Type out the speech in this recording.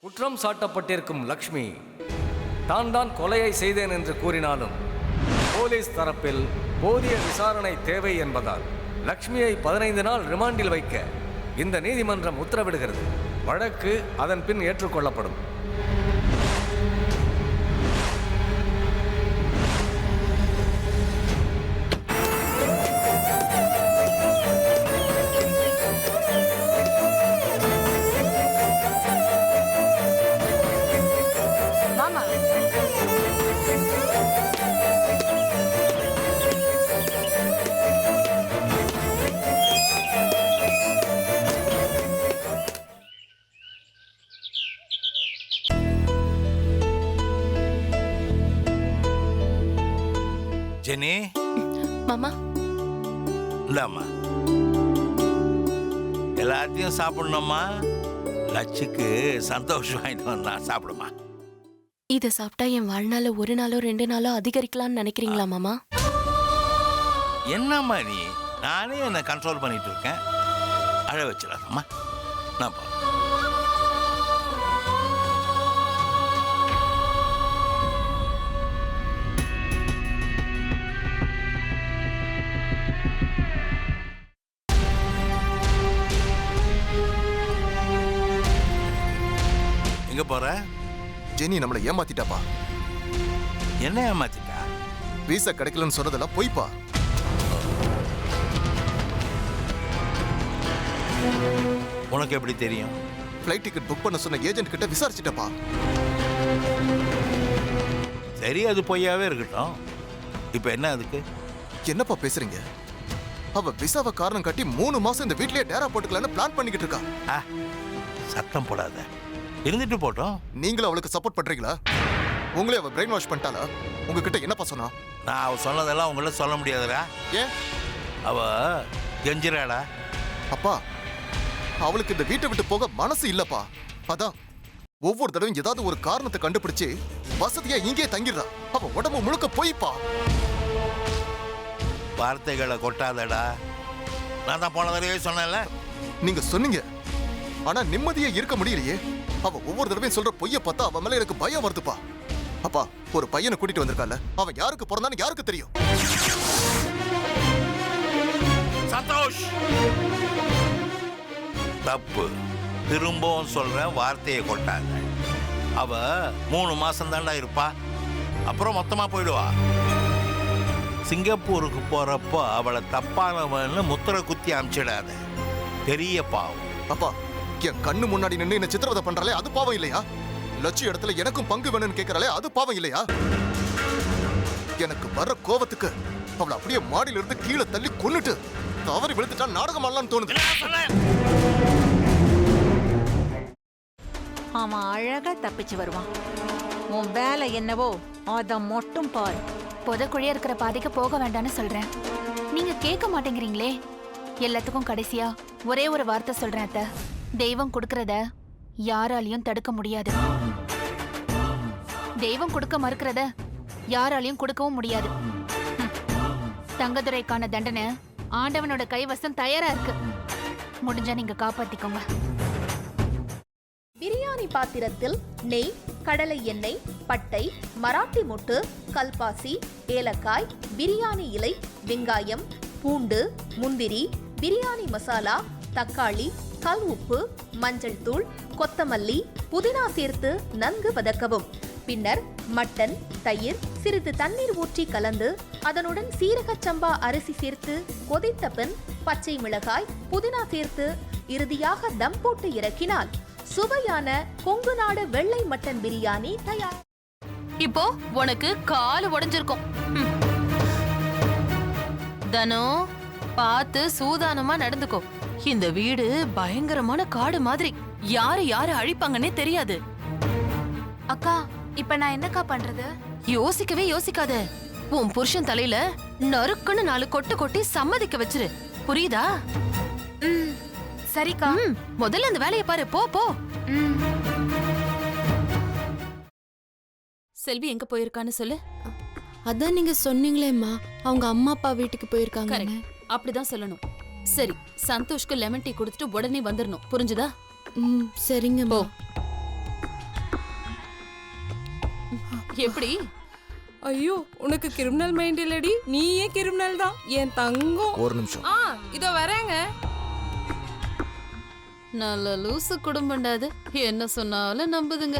குற்றம் சாட்டப்பட்டிருக்கும் லக்ஷ்மி தான் கொலையை செய்தேன் என்று கூறினாலும் போலீஸ் தரப்பில் போதிய விசாரணை தேவை என்பதால் லக்ஷ்மியை 15 நாள் ரிமாண்டில் வைக்க இந்த நீதிமன்றம் உத்தரவிடுகிறது. வழக்கு அதன் பின் ஏற்றுக்கொள்ளப்படும். ஜெனி, மாமா இந்தாம்மா, எல்லாத்தையும் சாப்பிடணும்மா. லட்சுக்கு சந்தோஷம் வாங்கிட்டு வந்தா சாப்பிடுமா. இத சாப்பிட்டா என் வாழ்நாள 1 நாளோ 2 நாளோ அதிகரிக்கலாம்னு நினைக்கிறீங்களா மாமா? என்னம்மா நீ? நானே என்னை கண்ட்ரோல் பண்ணிட்டு இருக்கேன். அழ வச்சிடாதம்மா. நான் போ. எங்க போற? ஜெனி நம்மளை ஏமாத்திட்டாப்பா. என்ன ஏமாத்திட்டா? வீசா கிடைக்கலன்னு சொன்னதெல்லாம் பொய்ப்பா. உனக்கு எப்படி தெரியும்? ஃப்ளைட் டிக்கெட் புக் பண்ண சொன்ன ஏஜென்ட் கிட்ட விசாரிச்சிட்டப்பா. சரி, அது பொய்யாவே இருக்கட்டும். இப்ப என்ன அதுக்கு? என்னப்பா பேசுறீங்க? அவ விசாவை காரணம் காட்டி 3 மாசம் இந்த வீட்லயே டேரா போட்டுக்கலான்னு பிளான் பண்ணிக்கிட்டு இருக்கா. சத்தம் போடாத, இருந்துட்டு போட்டோம். நீங்களும் அவளுக்கு சப்போர்ட் பண்றீங்களா? உங்களே அவ பிரெயின் வாஷ் பண்ணிட்டாளா? உங்ககிட்ட என்னப்பா சொன்னா? நான் அவ சொன்னதெல்லாம் உங்கள சொல்ல முடியாதுடா. ஏன்? அவ கெஞ்சிராடா. அப்பா, அவளுக்கு இந்த வீட்டை விட்டு போக மனசு இல்லப்பா. அதான் ஒவ்வொரு தடவையும் ஏதாவது ஒரு காரணத்தை கண்டுபிடிச்சு வசதியா இங்கே தங்கிடுறா. அவ உடம்பு முழுக்க போய்ப்பா. வார்த்தைகளை கொட்டாதடா. நான் தான் போன தடவையே சொன்னேன்ல. நீங்க சொன்னீங்க, ஆனா நிம்மதியா இருக்க முடியலையே. அவ ஒவ்வொரு தடவையும் சொல்ற பொய்ய பார்த்தா அவ மேல எனக்கு பயம் வருதுப்பா. அப்பா, ஒரு பையனை கூட்டிட்டு வந்திருக்கால, அவன் யாருக்கு பிறந்தான்னு யாருக்கு தெரியும்? சந்தோஷ், தப்பு. திரும்பவும் சொல்றேன், வார்த்தையை கொட்டாத. அவ 3 மாசம் தாண்டா இருப்பா, அப்புறம் மொத்தமா போயிடுவா. சிங்கப்பூருக்கு போறப்போ அவளை தப்பானவன்னு முத்திரை குத்தி அமிச்சிடாத. பெரிய பாவம். அப்பா, என் கண்ணு முன்னாடி நின்று என்ன சித்திரவதை பண்றாளே, அது பாவம் இல்லையா? லட்சு இடத்துல எனக்கும் பங்கு வேணும்னு கேட்கறாளே, அது பாவம் இல்லையா? எனக்கு வர்ற கோவத்துக்கு அவளை அப்படியே மாடியில இருந்து கீழே தள்ளி கொன்னுட்டு தவறி விழுந்துட்டா நாடகம் ஆடலாம்னு தோணுது. அவன் அழகா தப்பிச்சு வருவான். உன் வேலை என்னவோ அத மட்டும் பாரு. புதக்குழியா இருக்கிற பாதைக்கு போக வேண்டாம்னு சொல்றேன். நீங்க கேட்க மாட்டேங்கிறீங்களே. எல்லாத்துக்கும் கடைசியா ஒரே ஒரு வார்த்தை சொல்றேன் அத்தை. தெய்வம் கொடுக்கறத யாராலையும் தடுக்க முடியாது. தெய்வம் கொடுக்க மறுக்கிறத யாராலையும் கொடுக்கவும் முடியாது. தங்கதுரைக்கான தண்டனை ஆண்டவனோட கைவசம் தயாரா இருக்கு. முடிஞ்சா நீங்க காப்பாத்திக்கோங்க. பிரியாணி பாத்திரத்தில் நெய், கடலை எண்ணெய், பட்டை, மராட்டி மொட்டு, கல்பாசி, ஏலக்காய், பிரியாணி இலை, வெங்காயம், பூண்டு, முந்திரி, பிரியாணி மசாலா, தக்காளி, கல் உப்பு, மஞ்சள் தூள், கொத்தமல்லி, புதினா சேர்த்து நன்கு வதக்கவும். பின்னர் மட்டன், தயிர், சிறிது தண்ணீர் ஊற்றி கலந்து அதனுடன் சீரக சம்பா அரிசி சேர்த்து கொதித்த பின் பச்சை மிளகாய், புதினா சேர்த்து இறுதியாக தம் போட்டு இறக்கினால் சுவையான கொங்கு நாடு வெள்ளை மட்டன் பிரியாணி தயார். இப்போ உனக்கு கால் உடைஞ்சிருக்கும். தனோ, பார்த்து சூதானமா நடந்துக்கோ. இந்த வீடு பயங்கரமான காடு மாதிரி. யாரு அழிப்பாங்கன்னே தெரியாது. அக்கா, இப்ப நான் என்னக்கா பண்றது? யோசிக்கவே யோசிக்காத. உன் புருஷன் தலையில நறுக்குன்னு 4 கொட்டு கொட்டி சம்மதிக்க வச்சிரு. புரியுதா? சரிக்கா. முதல்ல அந்த வேலையை பாரு. போ போ. செல்வி எங்க போயிருக்கான்னு சொல்லு. அதான் நீங்க சொன்னீங்களேம்மா, அவங்க அம்மா அப்பா வீட்டுக்கு போயிருக்காங்க. அப்படிதான் சொல்லணும். சரி, சந்தோஷ்க்கு லெமன் டீ கொடுத்துட்டு உடனே வந்துடணும். புரிஞ்சுதா? சரிங்க. போ. எப்படி? ஐயோ உனக்கு கிரிமினல் மைண்ட் இல்லடி, நீயே கிரிமினல் தான் என் தங்கம். ஒரு நிமிஷம். இதோ வரேங்க. நல்ல லூசு குடும்பம்டா அது. என்ன சொன்னாலும் நம்புதுங்க.